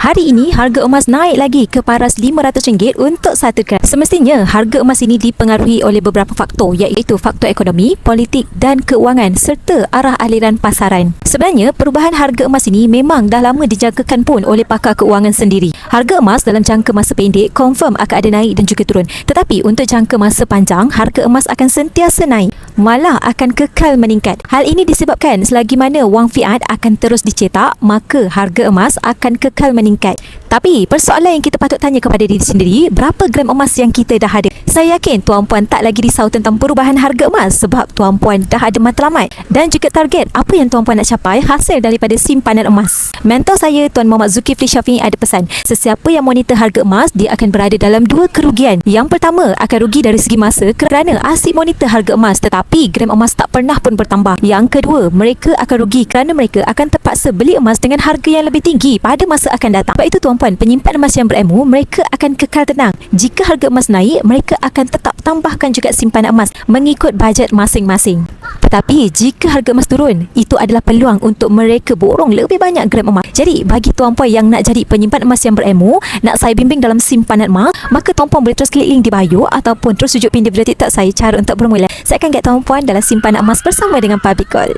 Hari ini harga emas naik lagi ke paras RM500 untuk 1 gram. Semestinya harga emas ini dipengaruhi oleh beberapa faktor, iaitu faktor ekonomi, politik dan keuangan serta arah aliran pasaran. Sebenarnya perubahan harga emas ini memang dah lama dijangkakan pun oleh pakar keuangan sendiri. Harga emas dalam jangka masa pendek confirm akan ada naik dan juga turun. Tetapi untuk jangka masa panjang, harga emas akan sentiasa naik, malah akan kekal meningkat. Hal ini disebabkan selagi mana wang fiat akan terus dicetak, maka harga emas akan kekal meningkat. Tapi persoalan yang kita patut tanya kepada diri sendiri, berapa gram emas yang kita dah ada? Saya yakin tuan-puan tak lagi risau tentang perubahan harga emas sebab tuan-puan dah ada matlamat dan juga target apa yang tuan-puan nak capai hasil daripada simpanan emas. Mentor saya, Tuan Muhammad Zulkifli Syafiee, ada pesan, sesiapa yang monitor harga emas, dia akan berada dalam dua kerugian. Yang pertama, akan rugi dari segi masa kerana asyik monitor harga emas tetapi gram emas tak pernah pun bertambah. Yang kedua, mereka akan rugi kerana mereka akan terpaksa beli emas dengan harga yang lebih tinggi pada masa akan datang. Sebab itu tuan-puan, penyimpan emas yang berilmu, mereka akan kekal tenang. Jika harga emas naik, mereka akan tetap tambahkan juga simpanan emas mengikut bajet masing-masing. Tetapi jika harga emas turun, itu adalah peluang untuk mereka borong lebih banyak gram emas. Jadi bagi tuan-puan yang nak jadi penyimpan emas yang berilmu, nak saya bimbing dalam simpanan emas, maka tuan-puan boleh terus klik link di bio ataupun terus tunjuk pin di video TikTok saya cara untuk bermula. Saya akan get tuan-puan dalam simpanan emas bersama dengan Public Gold.